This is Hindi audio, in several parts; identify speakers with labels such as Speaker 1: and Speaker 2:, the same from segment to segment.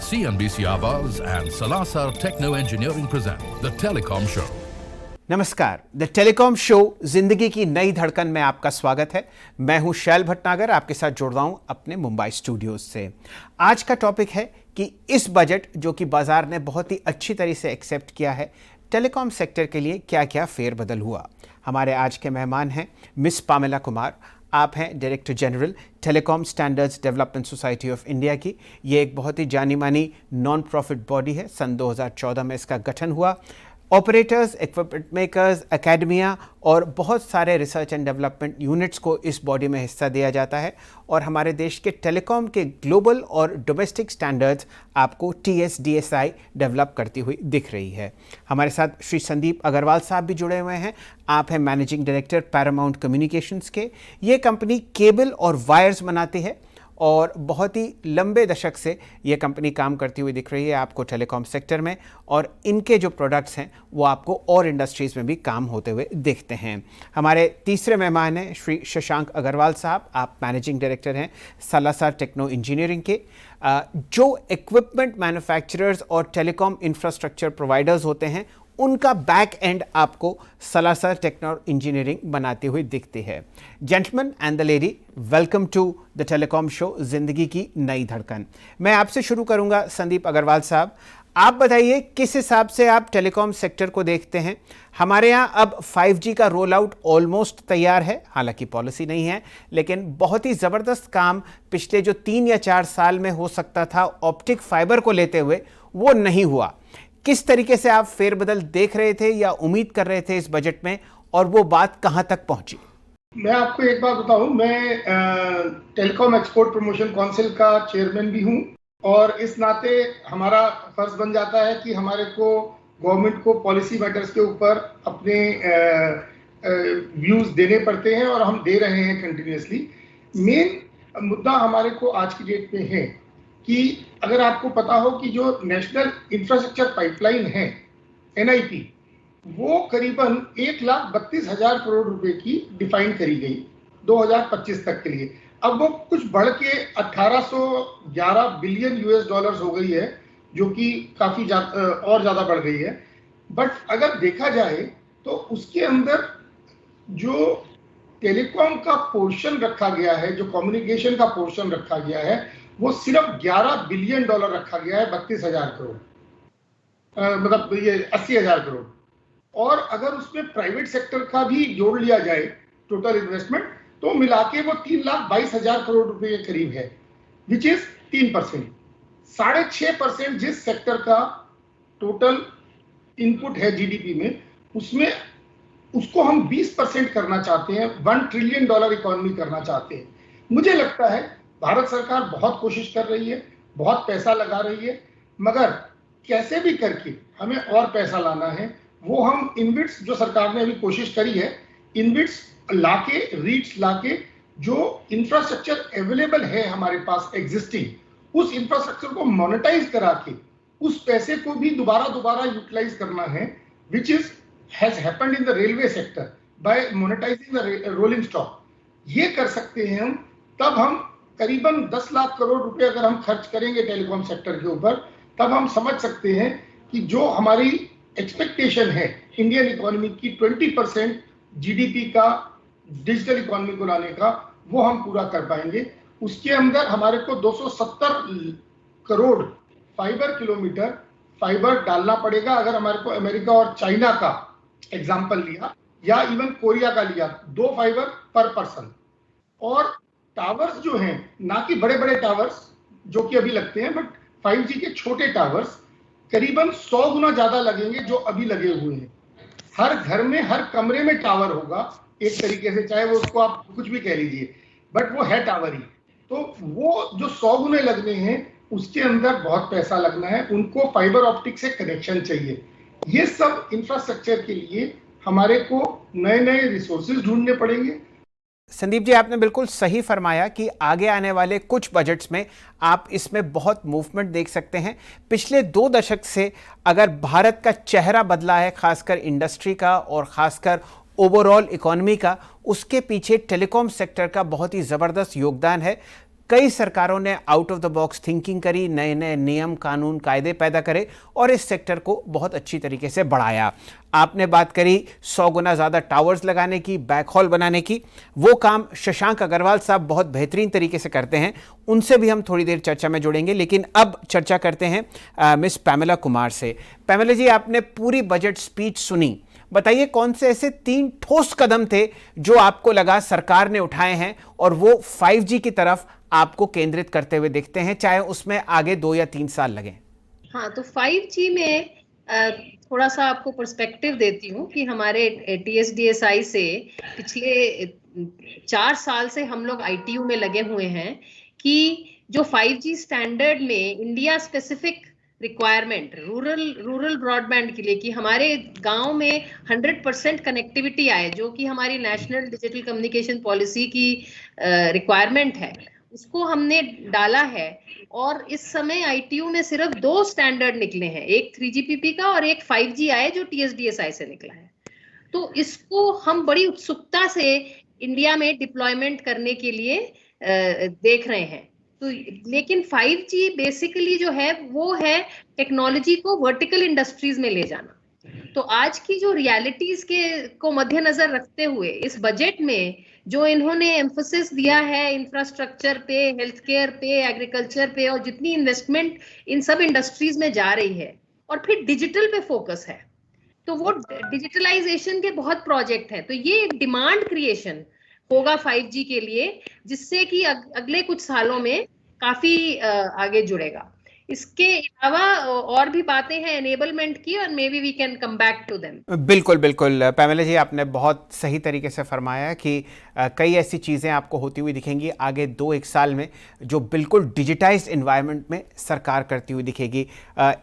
Speaker 1: CNBC Awaaz and Salasar Techno Engineering present The Telecom Show.
Speaker 2: नमस्कार, द टेलीकॉम शो जिंदगी की नई धड़कन में आपका स्वागत है। मैं हूं शैल भटनागर, आपके साथ जुड़ रहा हूं अपने मुंबई स्टूडियोज से। आज का टॉपिक है कि इस बजट जो कि बाजार ने बहुत ही अच्छी तरह से एक्सेप्ट किया है, टेलीकॉम सेक्टर के लिए क्या क्या फेरबदल हुआ। हमारे आज के मेहमान हैं मिस पामेला कुमार। आप हैं director general telecom standards development society of India की। ये एक बहुत ही जानी मानी नॉन प्रॉफिट बॉडी है। सन 2014 में इसका गठन हुआ। ऑपरेटर्स, इक्विपमेंट मेकर्स, एकेडमिया और बहुत सारे रिसर्च एंड डेवलपमेंट यूनिट्स को इस बॉडी में हिस्सा दिया जाता है और हमारे देश के टेलीकॉम के ग्लोबल और डोमेस्टिक स्टैंडर्ड्स आपको TSDSI डेवलप करती हुई दिख रही है। हमारे साथ श्री संदीप अग्रवाल साहब भी जुड़े हुए हैं। आप हैं मैनेजिंग डायरेक्टर पैरामाउंट कम्युनिकेशंस के। ये कंपनी केबल और वायर्स बनाती है और बहुत ही लंबे दशक से ये कंपनी काम करती हुई दिख रही है आपको टेलीकॉम सेक्टर में, और इनके जो प्रोडक्ट्स हैं वो आपको और इंडस्ट्रीज़ में भी काम होते हुए दिखते हैं। हमारे तीसरे मेहमान हैं श्री शशांक अग्रवाल साहब। आप मैनेजिंग डायरेक्टर हैं सालासर टेक्नो इंजीनियरिंग के। जो इक्विपमेंट मैन्युफैक्चरर्स और टेलीकॉम इंफ्रास्ट्रक्चर प्रोवाइडर्स होते हैं उनका बैक एंड आपको सालासर टेक्नो इंजीनियरिंग बनाती हुई दिखती है। Gentleman and the lady, welcome to the telecom show जिंदगी की नई धड़कन। मैं आपसे शुरू करूंगा संदीप अग्रवाल साहब। आप बताइए किस हिसाब से आप टेलीकॉम सेक्टर को देखते हैं। हमारे यहाँ अब 5G का रोल आउट ऑलमोस्ट तैयार है, हालांकि पॉलिसी नहीं है, लेकिन बहुत ही ज़बरदस्त काम पिछले जो 3 या 4 साल में हो सकता था ऑप्टिक फाइबर को लेते हुए, वो नहीं हुआ। किस तरीके से आप फेरबदल देख रहे थे या उम्मीद कर रहे थे इस बजट में, और वो बात कहां तक पहुंची?
Speaker 3: मैं आपको एक बात बताऊं, मैं टेलीकॉम एक्सपोर्ट प्रमोशन काउंसिल का चेयरमैन भी हूं और इस नाते हमारा फर्ज बन जाता है कि हमारे को गवर्नमेंट को पॉलिसी मैटर्स के ऊपर अपने व्यूज देने पड़ते हैं और हम दे रहे हैं कंटिन्यूअसली। मेन मुद्दा हमारे को आज की डेट में है कि अगर आपको पता हो कि जो नेशनल इंफ्रास्ट्रक्चर पाइपलाइन है NIP, वो करीबन 1,32,000 करोड़ रुपए की डिफाइन करी गई 2025 तक के लिए। अब वो कुछ बढ़ के 1811 बिलियन US डॉलर्स हो गई है, जो कि काफी और ज्यादा बढ़ गई है। बट अगर देखा जाए तो उसके अंदर जो टेलीकॉम का पोर्शन रखा गया है, जो कम्युनिकेशन का पोर्शन रखा गया है, वो सिर्फ 11 बिलियन डॉलर रखा गया है, 32,000 करोड़, मतलब ये 80,000 करोड़। और अगर उसमें प्राइवेट सेक्टर का भी जोड़ लिया जाए टोटल इन्वेस्टमेंट, तो मिला के वो 3,22,000 करोड़ रुपए के करीब है, विच इज 3%। 6.5% जिस सेक्टर का टोटल इनपुट है GDP में, उसमें उसको हम 20% करना चाहते हैं, $1 ट्रिलियन इकोनॉमी करना चाहते हैं। मुझे लगता है भारत सरकार बहुत कोशिश कर रही है, बहुत पैसा लगा रही है, मगर कैसे भी करके हमें और पैसा लाना है। वो हम इनबिट्स, जो सरकार ने अभी कोशिश करी है, इनबिट्स लाके, रीट्स लाके, जो इंफ्रास्ट्रक्चर अवेलेबल है हमारे पास एग्जिस्टिंग, उस इंफ्रास्ट्रक्चर को मोनेटाइज करा के उस पैसे को भी दोबारा यूटिलाइज करना है, which is has happened in the railway sector bye monetising the rolling stock. ये कर सकते हैं हम, तब हम करीबन 10 लाख करोड़ रुपए अगर हम खर्च करेंगे टेलीकॉम सेक्टर के ऊपर, तब हम समझ सकते हैं कि जो हमारी एक्सपेक्टेशन है इंडियन इकोनॉमी की 20% GDP का डिजिटल इकोनॉमी को लाने का, वो हम पूरा कर पाएंगे। उसके अंदर हमारे को 270 करोड़ फाइबर किलोमीटर फाइबर डालना पड़ेगा। अगर हमारे को अमेरिका और चाइना का एग्जाम्पल लिया या इवन कोरिया का लिया, 2 फाइबर पर पर्सन। और टावर्स जो हैं, ना कि बड़े बड़े टावर्स जो कि अभी लगते हैं, बट 5G के छोटे टावर्स करीबन 100 गुना ज्यादा लगेंगे जो अभी लगे हुए हैं। हर घर में, हर कमरे में टावर होगा एक तरीके से, चाहे वो उसको आप कुछ भी कह लीजिए, बट वो है टावर ही। तो वो जो 100 गुने लगने हैं, उसके अंदर बहुत पैसा लगना है। उनको फाइबर ऑप्टिक से कनेक्शन चाहिए। ये सब इंफ्रास्ट्रक्चर के लिए हमारे को नए नए रिसोर्सेज ढूंढने पड़ेंगे।
Speaker 2: संदीप जी, आपने बिल्कुल सही फरमाया कि आगे आने वाले कुछ बजट्स में आप इसमें बहुत मूवमेंट देख सकते हैं। पिछले 2 दशक से अगर भारत का चेहरा बदला है, खासकर इंडस्ट्री का और खासकर ओवरऑल इकोनॉमी का, उसके पीछे टेलीकॉम सेक्टर का बहुत ही ज़बरदस्त योगदान है। कई सरकारों ने out of the box thinking करी, नए नए नियम कानून कायदे पैदा करे और इस सेक्टर को बहुत अच्छी तरीके से बढ़ाया। आपने बात करी 100 गुना ज़्यादा टावर्स लगाने की, बैकहॉल बनाने की। वो काम शशांक अग्रवाल साहब बहुत बेहतरीन तरीके से करते हैं, उनसे भी हम थोड़ी देर चर्चा में जुड़ेंगे। लेकिन अब चर्चा करते हैं मिस पैमेला कुमार से। पैमेला जी, आपने पूरी बजट स्पीच सुनी, बताइए कौन से ऐसे 3 ठोस कदम थे जो आपको लगा सरकार ने उठाए हैं और वो 5G की तरफ आपको केंद्रित करते हुए दिखते हैं, चाहे उसमें आगे 2 या 3 साल लगे?
Speaker 4: हाँ, तो 5G में थोड़ा सा आपको पर्सपेक्टिव देती हूँ कि हमारे TSDSI से पिछले 4 साल से हम लोग ITU में लगे हुए हैं कि जो 5G स्टैंडर्ड में India specific requirement rural broadband के लिए कि हमारे गांव में 100% कनेक्टिविटी आए, जो कि हमारी नेशनल डिजिटल कम्युनिकेशन पॉलिसी की रिक्वायरमेंट है, उसको हमने डाला है। और इस समय ITU में सिर्फ 2 स्टैंडर्ड निकले हैं, एक 3GPP का और एक 5G आए जो TSDSI से निकला है। तो इसको हम बड़ी उत्सुकता से इंडिया में डिप्लॉयमेंट करने के लिए देख रहे हैं। तो लेकिन 5G बेसिकली जो है वो है टेक्नोलॉजी को वर्टिकल इंडस्ट्रीज में ले जाना। तो आज की जो रियलिटीज को मद्देनजर रखते हुए इस बजट में जो इन्होंने एम्फोसिस दिया है इंफ्रास्ट्रक्चर पे, हेल्थ केयर पे, एग्रीकल्चर पे, और जितनी इन्वेस्टमेंट इन सब इंडस्ट्रीज में जा रही है, और फिर डिजिटल पे फोकस है, तो वो डिजिटलाइजेशन के बहुत प्रोजेक्ट हैं। तो ये डिमांड क्रिएशन होगा 5G के लिए, जिससे कि अगले कुछ सालों में काफी आगे जुड़ेगा। इसके अलावा और भी बातें हैं एनेबलमेंट की, और maybe we can come back to them.
Speaker 2: बिल्कुल बिल्कुल पैमेला जी, आपने बहुत सही तरीके से फरमाया कि कई ऐसी चीज़ें आपको होती हुई दिखेंगी आगे 2-1 साल में जो बिल्कुल डिजिटाइज्ड एनवायरनमेंट में सरकार करती हुई दिखेगी।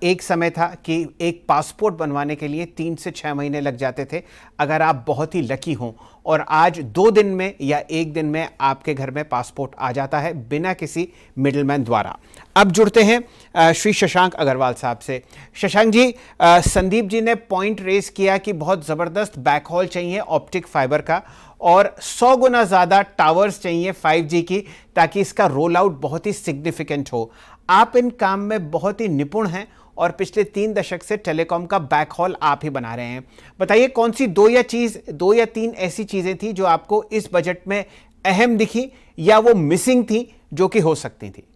Speaker 2: एक समय था कि एक पासपोर्ट बनवाने के लिए 3 से 6 महीने लग जाते थे अगर आप बहुत ही लकी हों, और आज 2 दिन में या 1 दिन में आपके घर में पासपोर्ट आ जाता है बिना किसी मिडलमैन द्वारा। अब जुड़ते हैं श्री शशांक अग्रवाल साहब से। शशांक जी, संदीप जी ने पॉइंट रेज किया कि बहुत ज़बरदस्त बैकहॉल चाहिए ऑप्टिक फाइबर का, और 100 गुना ज़्यादा टावर्स चाहिए 5G की, ताकि इसका रोल आउट बहुत ही सिग्निफिकेंट हो। आप इन काम में बहुत ही निपुण हैं और पिछले 3 दशक से टेलीकॉम का बैकहॉल आप ही बना रहे हैं। बताइए कौन सी 2 या 3 ऐसी चीज़ें थी जो आपको इस बजट में अहम दिखी या वो मिसिंग थी जो कि हो सकती थी?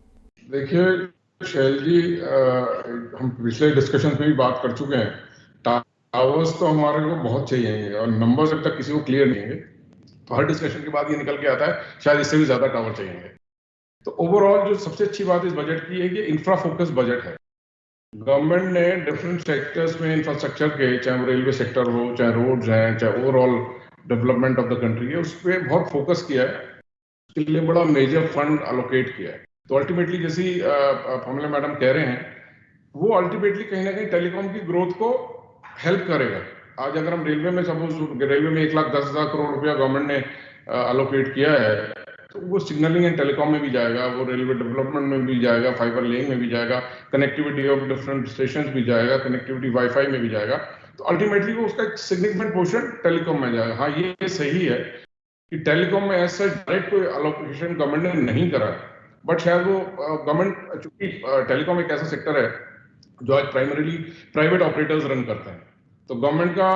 Speaker 5: देखिए शैल जी, हम पिछले डिस्कशन में भी बात कर चुके हैं, टावर्स तो हमारे को बहुत चाहिए और नंबर जब तक किसी को क्लियर नहीं है तो हर डिस्कशन के बाद ये निकल के आता है शायद इससे भी ज्यादा टावर चाहिए। तो ओवरऑल जो सबसे अच्छी बात इस बजट की है कि इंफ्रा फोकस बजट है। गवर्नमेंट ने डिफरेंट सेक्टर्स में इंफ्रास्ट्रक्चर के, चाहे वो रेलवे सेक्टर हो, चाहे रोड्स हैं, चाहे overall development of the country है, उस पर बहुत फोकस किया है, उसके लिए बड़ा मेजर फंड अलोकेट किया है। तो अल्टीमेटली जैसी पैमेला मैडम कह रहे हैं, वो अल्टीमेटली कहीं ना कहीं टेलीकॉम की ग्रोथ को हेल्प करेगा। आज अगर हम रेलवे में सपोज रेलवे में 1,10,000 करोड़ रुपया गवर्नमेंट ने अलोकेट किया है, तो वो सिग्नलिंग एंड टेलीकॉम में भी जाएगा, वो रेलवे डेवलपमेंट में भी जाएगा, फाइबर लेइंग में भी जाएगा, कनेक्टिविटी ऑफ डिफरेंट स्टेशन भी जाएगा, कनेक्टिविटी वाईफाई में भी जाएगा। तो अल्टीमेटली वो उसका एक सिग्निफिकेंट पोर्शन टेलीकॉम में जाएगा। हाँ, ये सही है कि टेलीकॉम में ऐसा डायरेक्ट कोई अलोकेशन गवर्नमेंट ने नहीं करा, बट शायद वो गवर्नमेंट, चूंकि टेलीकॉम एक ऐसा सेक्टर है जो आज प्राइमरीली प्राइवेट ऑपरेटर्स रन करते हैं, तो गवर्नमेंट का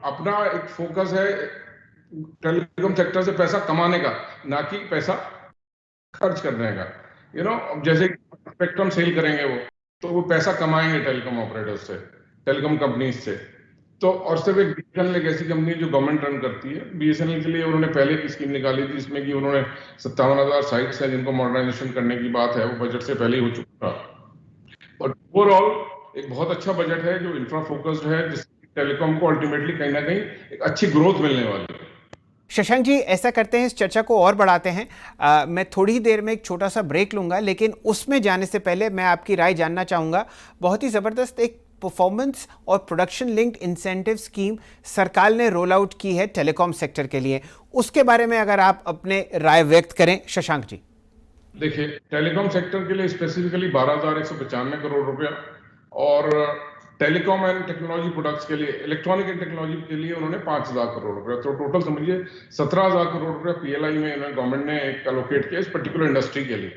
Speaker 5: अपना एक फोकस है टेलीकॉम सेक्टर से पैसा कमाने का, ना कि पैसा खर्च करने का। यू नो, जैसे स्पेक्ट्रम सेल करेंगे वो वो पैसा कमाएंगे टेलीकॉम ऑपरेटर्स से, टेलीकॉम कंपनीज से। तो और सिर्फ एक BSNL एक ऐसी कंपनी जो गवर्नमेंट रन करती है। BSNL के लिए उन्होंने पहले एक स्कीम निकाली थी जिसमें कि उन्होंने 57,000 साइट्स हैं जिनको मॉडर्नाइजेशन करने की बात है, वो बजट से पहले ही हो चुका था। और ओवरऑल एक बहुत अच्छा बजट है जो इंफ्रा फोकस्ड है, जिससे टेलीकॉम को अल्टीमेटली कहीं ना कहीं एक अच्छी ग्रोथ मिलने वाली है।
Speaker 2: शशांक जी, ऐसा करते हैं, इस चर्चा को और बढ़ाते हैं। मैं थोड़ी देर में एक छोटा सा ब्रेक लूंगा, लेकिन उसमें जाने से पहले मैं आपकी राय जानना चाहूँगा। बहुत ही ज़बरदस्त एक परफॉर्मेंस और प्रोडक्शन लिंक्ड इंसेंटिव स्कीम सरकार ने रोल आउट की है टेलीकॉम सेक्टर के लिए, उसके बारे में अगर आप अपने राय व्यक्त करें शशांक जी।
Speaker 5: देखिए, टेलीकॉम सेक्टर के लिए स्पेसिफिकली 12,195 करोड़ रुपया, और टेलीकॉम एंड टेक्नोलॉजी प्रोडक्ट्स के लिए, इलेक्ट्रॉनिक एंड टेक्नोलॉजी के लिए उन्होंने 5,000 करोड़ रुपया, तो टोटल समझिए 17,000 करोड़ रुपया PLI में गवर्नमेंट ने एक एलोकेट किया इस पर्टिकुलर इंडस्ट्री के लिए।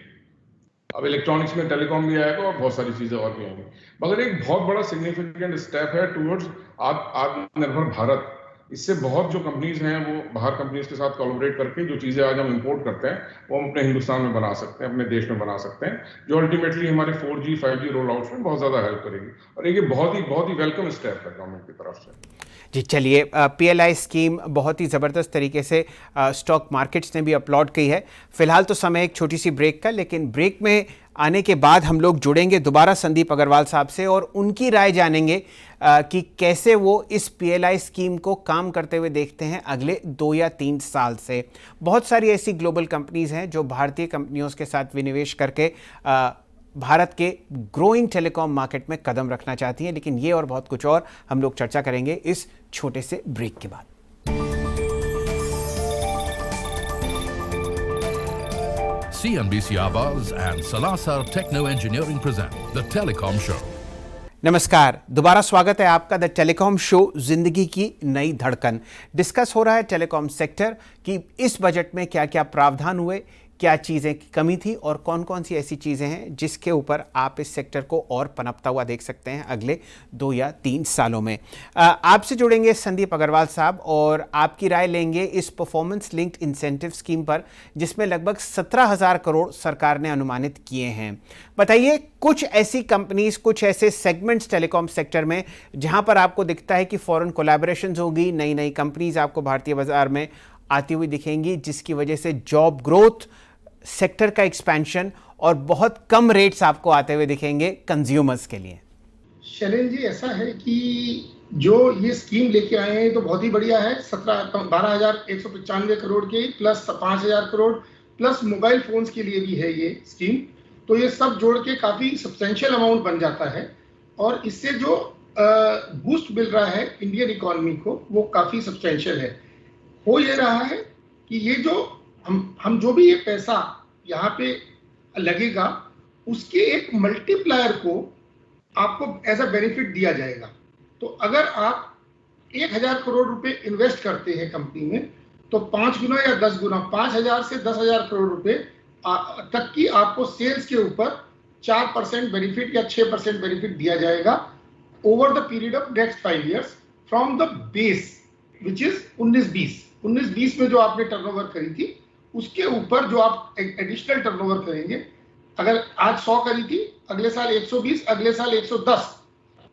Speaker 5: अब इलेक्ट्रॉनिक्स में टेलीकॉम भी आएगा और बहुत सारी चीजें और भी आएंगी, मगर एक बहुत बड़ा सिग्निफिकेंट स्टेप है टुवर्ड्स आत्मनिर्भर भारत। इससे बहुत जो कंपनीज हैं वो बाहर कंपनीज के साथ कोलैबोरेट करके जो चीजें आज हम इंपोर्ट करते हैं वो हम अपने हिंदुस्तान में बना सकते हैं, अपने देश में बना सकते हैं, जो अल्टीमेटली हमारे 4G 5G रोल आउट में बहुत ज्यादा हेल्प करेगी। और ये बहुत ही वेलकम स्टेप है गवर्नमेंट की तरफ से।
Speaker 2: जी चलिए, PLI स्कीम बहुत ही ज़बरदस्त तरीके से स्टॉक मार्केट्स ने भी अपलॉड की है। फिलहाल तो समय एक छोटी सी ब्रेक का, लेकिन ब्रेक में आने के बाद हम लोग जुड़ेंगे दोबारा संदीप अग्रवाल साहब से और उनकी राय जानेंगे कि कैसे वो इस PLI स्कीम को काम करते हुए देखते हैं अगले 2 या 3 साल से। बहुत सारी ऐसी ग्लोबल कंपनीज़ हैं जो भारतीय कंपनियों के साथ विनिवेश करके भारत के ग्रोइंग टेलीकॉम मार्केट में कदम रखना चाहती हैं, लेकिन ये और बहुत कुछ और हम लोग चर्चा करेंगे इस छोटे से ब्रेक के बाद।
Speaker 1: CNBC Awaaz and Salasar Techno Engineering present The Telecom Show.
Speaker 2: नमस्कार, दोबारा स्वागत है आपका द टेलीकॉम शो जिंदगी की नई धड़कन। डिस्कस हो रहा है टेलीकॉम सेक्टर कि इस बजट में क्या क्या प्रावधान हुए, क्या चीज़ें की कमी थी और कौन कौन सी ऐसी चीज़ें हैं जिसके ऊपर आप इस सेक्टर को और पनपता हुआ देख सकते हैं अगले 2 या 3 सालों में। आपसे जुड़ेंगे संदीप अग्रवाल साहब और आपकी राय लेंगे इस परफॉर्मेंस लिंक्ड इंसेंटिव स्कीम पर, जिसमें लगभग 17,000 करोड़ सरकार ने अनुमानित किए हैं। बताइए, कुछ ऐसी कंपनीज, कुछ ऐसे सेगमेंट्स टेलीकॉम सेक्टर में जहां पर आपको दिखता है कि फॉरेन कोलैबोरेशंस होगी, नई नई कंपनीज आपको भारतीय बाजार में आती हुई दिखेंगी, जिसकी वजह से जॉब ग्रोथ, सेक्टर का एक्सपेंशन और बहुत कम रेट्स आपको आते हुए दिखेंगे कंज्यूमर्स के लिए।
Speaker 3: शैलेंद्र जी, ऐसा है कि जो ये स्कीम लेके आए हैं तो बहुत ही बढ़िया है। 12,195 करोड़ के plus 5,000 crore plus mobile phones के लिए भी है ये स्कीम। तो ये सब जोड़ के काफी सब्सटेंशियल अमाउंट बन जाता है और इससे जो बूस्ट मिल रहा है इंडियन इकोनॉमी को वो काफी सब्सटेंशियल है। हो ये रहा है कि ये जो हम जो भी ये पैसा यहाँ पे लगेगा उसके एक मल्टीप्लायर को आपको एज अ बेनिफिट दिया जाएगा। तो अगर आप 1,000 करोड़ रुपए इन्वेस्ट करते हैं कंपनी में तो 5 गुना या 10 गुना, 5,000 से 10,000 करोड़ रुपए तक की आपको सेल्स के ऊपर 4% बेनिफिट या 6% बेनिफिट दिया जाएगा over the period of next 5 years from the base which is 19-20 में जो आपने टर्नओवर करी थी उसके ऊपर जो आप एडिशनल टर्नओवर करेंगे। अगर आज 100 करी थी, अगले साल 120, अगले साल 110,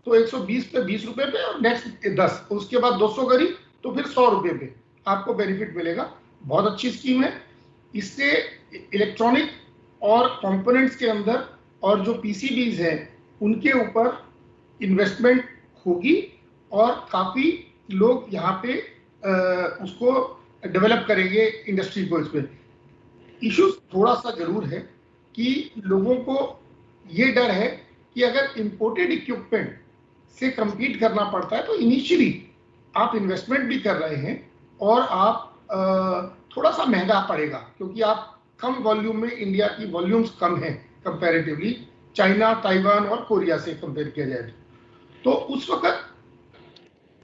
Speaker 3: तो 120 पे 20 रुपए पे और नेक्स्ट 10, उसके बाद 200 करी तो फिर 100 रुपए पे आपको बेनिफिट मिलेगा। बहुत अच्छी स्कीम है। इससे इलेक्ट्रॉनिक और कंपोनेंट्स के अंदर और जो PCBs हैं उनके ऊपर इन्वेस्टमेंट होगी और काफी लोग यहाँ पे उसको डेवलप करेंगे इंडस्ट्री को। इसमें इश्यूज थोड़ा सा जरूर है कि लोगों को ये डर है कि अगर इंपोर्टेड इक्विपमेंट से compete करना पड़ता है तो इनिशियली आप इन्वेस्टमेंट भी कर रहे हैं और आप थोड़ा सा महंगा पड़ेगा क्योंकि आप कम वॉल्यूम में, इंडिया की वॉल्यूम्स कम है कंपैरेटिवली चाइना, ताइवान और कोरिया से कंपेयर किया जाए तो उस वक्त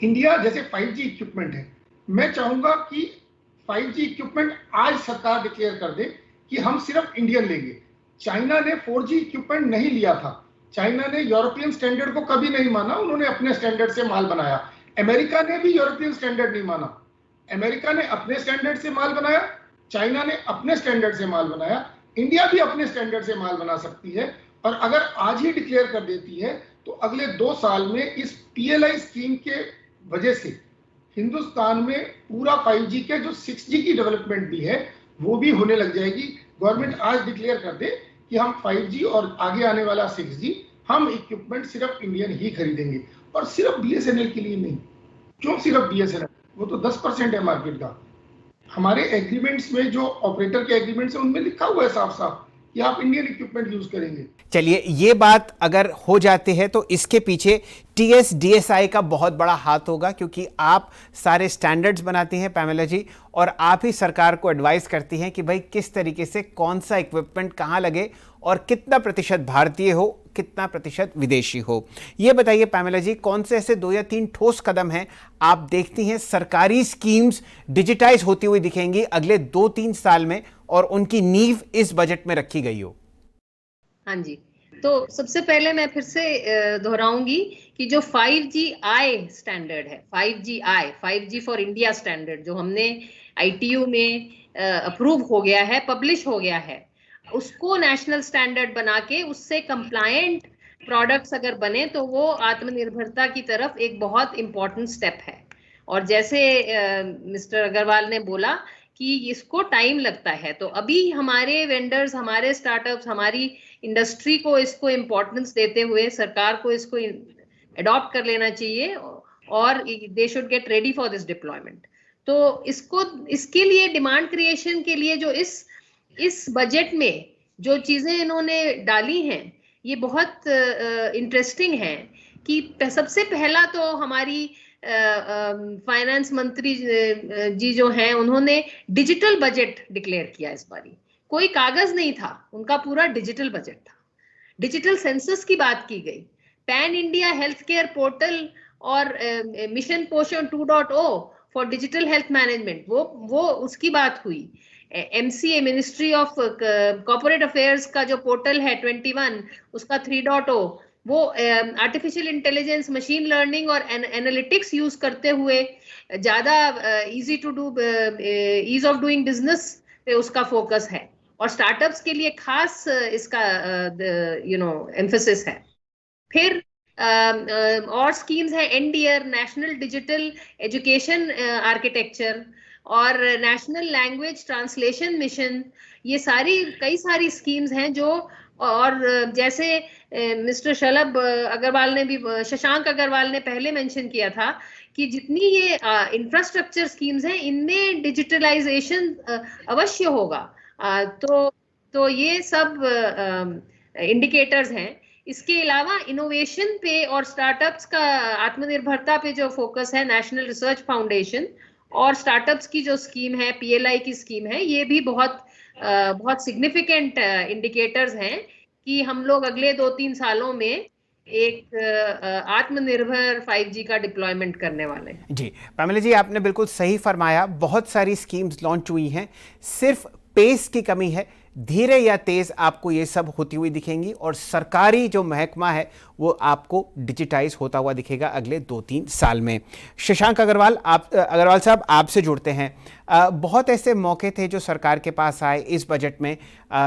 Speaker 3: इंडिया जैसे 5G इक्विपमेंट है, मैं चाहूंगा कि 5G इक्विपमेंट आज सरकार डिक्लेयर कर दे कि हम सिर्फ इंडियन लेंगे। चाइना ने 4G इक्विपमेंट नहीं लिया था, चाइना ने यूरोपियन स्टैंडर्ड को कभी नहीं माना, उन्होंने अपने स्टैंडर्ड से माल बनाया। अमेरिका ने भी यूरोपियन स्टैंडर्ड नहीं माना, अमेरिका ने अपने स्टैंडर्ड से माल बनाया, चाइना ने अपने स्टैंडर्ड से माल बनाया, इंडिया भी अपने स्टैंडर्ड से माल बना सकती है। और अगर आज ही डिक्लेयर कर देती है तो अगले 2 साल में इस PLI स्कीम के वजह से हिंदुस्तान में पूरा 5G के जो 6G की डेवलपमेंट भी है वो भी होने लग जाएगी। गवर्नमेंट आज डिक्लेयर कर दे कि हम 5G और आगे आने वाला 6G हम इक्विपमेंट सिर्फ इंडियन ही खरीदेंगे और सिर्फ BSNL के लिए नहीं। क्यों सिर्फ BSNL? वो तो 10% है मार्केट का। हमारे एग्रीमेंट्स में जो ऑपरेटर के एग्रीमेंट्स हैं उनमें लिखा हुआ है साफ साफ कि आप इंडियन इक्विपमेंट यूज करेंगे।
Speaker 2: चलिए, ये बात अगर हो जाती है तो इसके पीछे TSDSI का बहुत बड़ा हाथ होगा, क्योंकि आप सारे स्टैंडर्ड्स बनाती हैं पैमेला जी और आप ही सरकार को एडवाइस करती हैं कि भाई किस तरीके से कौन सा इक्विपमेंट कहाँ लगे और कितना प्रतिशत भारतीय हो, कितना प्रतिशत विदेशी हो। ये बताइए पैमेला जी, कौन से ऐसे 2 या 3 ठोस कदम हैं आप देखती हैं सरकारी स्कीम्स डिजिटाइज होती हुई दिखेंगी अगले 2-3 साल में और उनकी नींव इस बजट में रखी गई हो?
Speaker 4: हाँ जी, तो सबसे पहले मैं फिर से दोहराऊंगी कि जो 5G आई स्टैंडर्ड है, 5G फॉर इंडिया स्टैंडर्ड, जो हमने ITU में अप्रूव हो गया है, पब्लिश हो गया है, उसको नेशनल स्टैंडर्ड बना के उससे कंप्लायंट प्रोडक्ट्स अगर बने तो वो आत्मनिर्भरता की तरफ एक बहुत इंपॉर्टेंट स्टेप है। और जैसे मिस्टर अग्रवाल ने बोला कि इसको टाइम लगता है, तो अभी हमारे वेंडर्स, हमारे स्टार्टअप्स, हमारी इंडस्ट्री को इसको इम्पोर्टेंस देते हुए सरकार को इसको अडॉप्ट कर लेना चाहिए और they should get ready for this deployment. तो इसके लिए डिमांड क्रिएशन के लिए जो इस बजट में जो चीजें इन्होंने डाली हैं ये बहुत इंटरेस्टिंग है कि सबसे पहला तो हमारी फाइनेंस मंत्री जी जो हैं उन्होंने डिजिटल बजट डिक्लेयर किया इस बारी। कोई कागज नहीं था, उनका पूरा डिजिटल बजट था। डिजिटल सेंसस की बात की गई, pan India health care portal और मिशन पोषण 2.0 फॉर डिजिटल हेल्थ मैनेजमेंट, वो उसकी बात हुई। MCA ministry of corporate affairs का जो पोर्टल है 21, उसका 3.0, वो आर्टिफिशियल इंटेलिजेंस, मशीन लर्निंग और एनालिटिक्स यूज करते हुए ज्यादा ईज ऑफ डूइंग बिजनेस पे उसका फोकस है और स्टार्टअप्स के लिए खास इसका एम्फेसिस है। फिर और स्कीम्स है NDR, national digital education architecture, और नेशनल लैंग्वेज ट्रांसलेशन मिशन, ये कई सारी स्कीम्स हैं जो, और जैसे मिस्टर शशांक अग्रवाल ने पहले मेंशन किया था कि जितनी ये इंफ्रास्ट्रक्चर स्कीम्स हैं इनमें डिजिटलाइजेशन अवश्य होगा। तो ये सब इंडिकेटर्स हैं। इसके अलावा इनोवेशन पे और स्टार्टअप्स का आत्मनिर्भरता पे जो फोकस है, नेशनल रिसर्च फाउंडेशन और स्टार्टअप्स की जो स्कीम है, PLI की स्कीम है, ये भी बहुत सिग्निफिकेंट इंडिकेटर्स हैं कि हम लोग अगले 2-3 सालों में एक आत्मनिर्भर 5G का डिप्लॉयमेंट करने वाले हैं।
Speaker 2: जी पामेला जी, आपने बिल्कुल सही फरमाया। बहुत सारी स्कीम्स लॉन्च हुई हैं, सिर्फ पेस की कमी है। धीरे या तेज आपको ये सब होती हुई दिखेंगी और सरकारी जो महकमा है वो आपको डिजिटाइज होता हुआ दिखेगा अगले 2-3 साल में। शशांक अग्रवाल साहब, आपसे जुड़ते हैं। बहुत ऐसे मौके थे जो सरकार के पास आए इस बजट में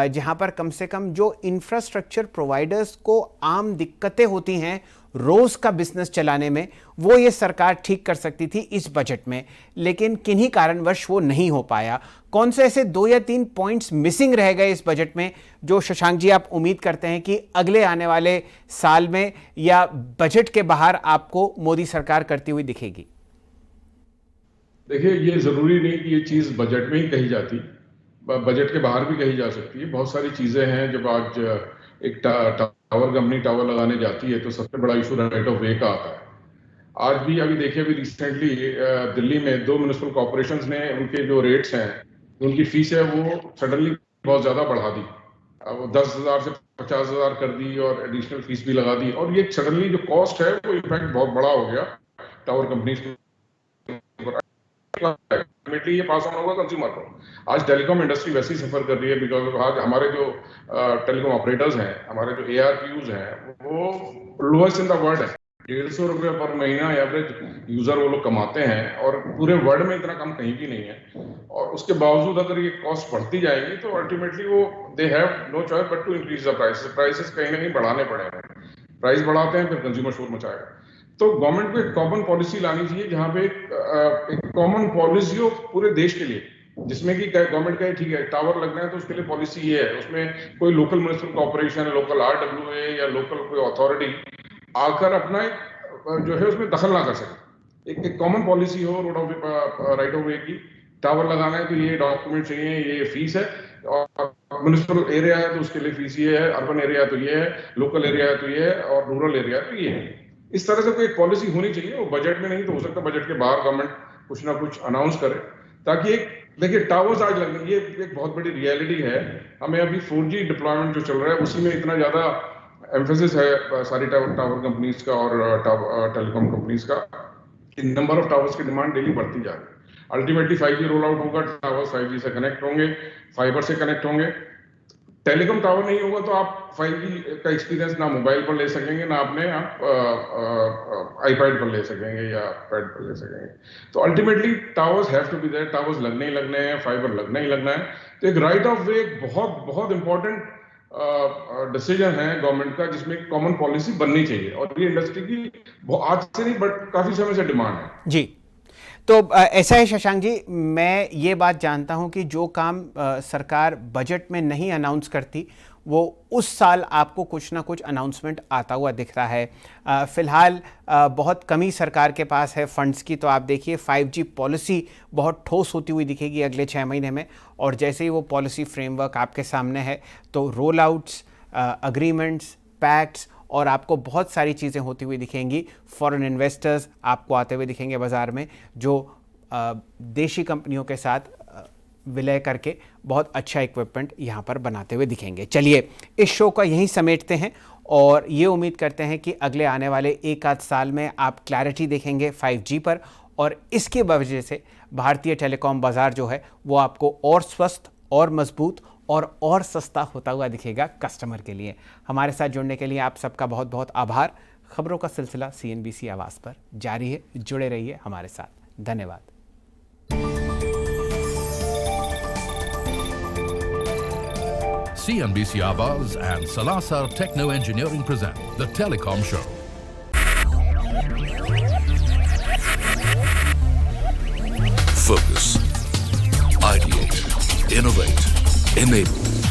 Speaker 2: जहां पर कम से कम जो इंफ्रास्ट्रक्चर प्रोवाइडर्स को आम दिक्कतें होती हैं रोज़ का बिजनेस चलाने में, वो ये सरकार ठीक कर सकती थी इस बजट में, लेकिन किन्हीं कारणवश वो नहीं हो पाया। कौन से ऐसे 2 या 3 पॉइंट्स मिसिंग रह गए इस बजट में जो शशांक जी आप उम्मीद करते हैं कि अगले आने वाले साल में या बजट के बाहर आपको मोदी सरकार करती हुई दिखेगी?
Speaker 5: देखिए, ये जरूरी नहीं कि ये चीज बजट में ही कही जाती, बजट के बाहर भी कही जा सकती है। बहुत सारी चीजें हैं। जब आज एक टावर कंपनी टावर लगाने जाती है तो सबसे बड़ा इशू राइट ऑफ वे का आता है। आज भी अभी देखिए, अभी रिसेंटली दिल्ली में 2 म्युनिसिपल कॉर्पोरेशंस ने उनके जो रेट्स हैं, उनकी फीस है, वो सडनली बहुत ज्यादा बढ़ा दी। वो 10,000 से 50,000 कर दी और एडिशनल फीस भी लगा दी। और ये सडनली जो कॉस्ट है वो इनफैक्ट बहुत बड़ा हो गया टावर कंपनीज को। अल्टीमेटली ये पास ऑन होगा कंज्यूमर को। आज टेलीकॉम इंडस्ट्री वैसे ही सफर कर रही है बिकॉज आज हमारे जो टेलीकॉम ऑपरेटर्स हैं, हमारे जो ARPUs हैं, वो लोएस्ट इन द वर्ल्ड है। 150 रुपये पर महीना एवरेज यूजर वो लोग कमाते हैं और पूरे वर्ल्ड में इतना कम कहीं भी नहीं है। और उसके बावजूद अगर ये कॉस्ट बढ़ती जाएगी तो अल्टीमेटली वो they have no choice but to increase the prices कहीं ना कहीं बढ़ाने पड़ेंगे। प्राइस बढ़ाते हैं फिर कंज्यूमर शोर मचाएगा। तो गवर्नमेंट को एक कॉमन पॉलिसी लानी चाहिए जहां पे एक कॉमन पॉलिसी हो पूरे देश के लिए, जिसमें कि गवर्नमेंट कहे ठीक है टावर लगना है तो उसके लिए पॉलिसी ये है, उसमें कोई local municipal corporation, local RWA या लोकल कोई अथॉरिटी आकर अपना जो है उसमें दखल ना कर सके। एक कॉमन पॉलिसी हो रोड ऑफ राइट ऑफ वे की, टावर लगाना है तो ये डॉक्यूमेंट चाहिए, ये फीस है, और म्युनिसिपल एरिया है तो उसके लिए फीस ये है, अर्बन एरिया है तो ये है, लोकल एरिया है तो ये है, और रूरल एरिया है तो ये है। इस तरह से कोई पॉलिसी होनी चाहिए। वो बजट में नहीं तो हो सकता बजट के बाहर गवर्नमेंट कुछ ना कुछ अनाउंस करे, ताकि एक देखिए टावर्स आज लगने, ये एक बहुत बड़ी रियलिटी है। हमें अभी 4G डिप्लॉयमेंट जो चल रहा है उसी में इतना ज्यादा एम्फेसिस है सारी टावर कंपनीज का और टेलीकॉम कंपनीज का, नंबर ऑफ टावर्स की डिमांड डेली बढ़ती जा रही है। अल्टीमेटली 5G रोल आउट होगा, टावर्स 5G से कनेक्ट होंगे, फाइबर से कनेक्ट होंगे, टेलीकॉम टावर नहीं होगा तो आप 5G का एक्सपीरियंस ना मोबाइल पर ले सकेंगे, ना अपने आप आईपैड पर ले सकेंगे या पैड पर ले सकेंगे। तो ultimately towers have to be there, towers लगने ही लगने हैं, फाइबर लगना ही लगना है। तो एक राइट ऑफ वे एक बहुत बहुत इंपॉर्टेंट डिसीजन है गवर्नमेंट का, जिसमें एक कॉमन पॉलिसी बननी चाहिए, और ये इंडस्ट्री की आज से नहीं बट काफी समय से डिमांड है
Speaker 2: जी। तो ऐसा है शशांक जी, मैं ये बात जानता हूं कि जो काम सरकार बजट में नहीं अनाउंस करती वो उस साल आपको कुछ ना कुछ अनाउंसमेंट आता हुआ दिख रहा है। फ़िलहाल बहुत कमी सरकार के पास है फंड्स की, तो आप देखिए 5G पॉलिसी बहुत ठोस होती हुई दिखेगी अगले 6 महीने में, और जैसे ही वो पॉलिसी फ्रेमवर्क आपके सामने है तो रोल आउट्स, अग्रीमेंट्स, पैक्ट्स और आपको बहुत सारी चीज़ें होती हुई दिखेंगी। फॉरेन इन्वेस्टर्स आपको आते हुए दिखेंगे बाज़ार में, जो देशी कंपनियों के साथ विलय करके बहुत अच्छा इक्विपमेंट यहाँ पर बनाते हुए दिखेंगे। चलिए इस शो का यहीं समेटते हैं और ये उम्मीद करते हैं कि अगले आने वाले 1 आध साल में आप क्लैरिटी देखेंगे 5G पर, और इसके वजह से भारतीय टेलीकॉम बाज़ार जो है वो आपको और स्वस्थ और मजबूत और सस्ता होता हुआ दिखेगा कस्टमर के लिए। हमारे साथ जुड़ने के लिए आप सबका बहुत बहुत आभार। खबरों का सिलसिला CNBC आवाज़ पर जारी है, जुड़े रहिए हमारे साथ। धन्यवाद।
Speaker 1: CNBC Awaaz and Salasar Techno Engineering present The Telecom Show.
Speaker 6: Focus, ideate, innovate, enable.